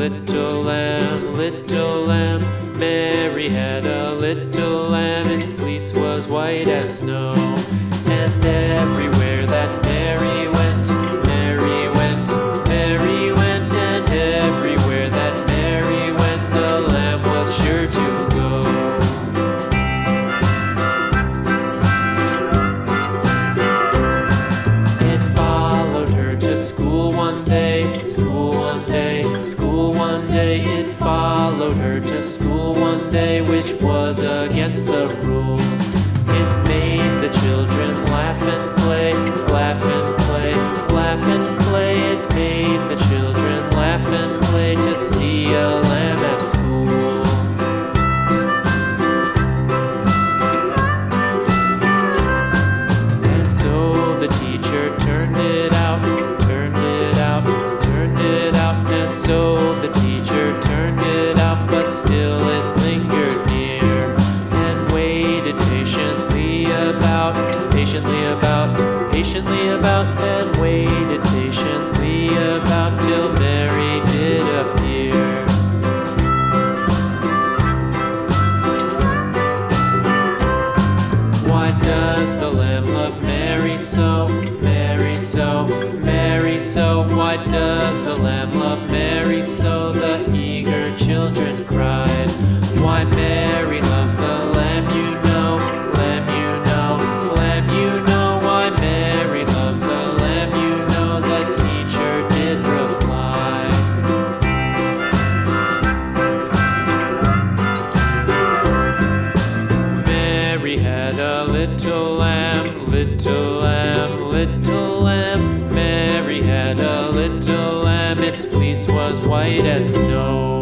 Little lamb, little lamb, Mary had a little lamb, its fleece was white as snow. And everywhere that Mary went, Mary went, Mary went, and everywhere that Mary went, the lamb was sure to go. It followed her to school one day, school one day, school one day. It followed her to school one day, which was against the rules. It made the children laugh and play, laugh and play, laugh and play. It made the children laugh and play to see a lamb at school. And so the teacher turned it out, turned it out, turned it out. And so the teacher turned white as snow.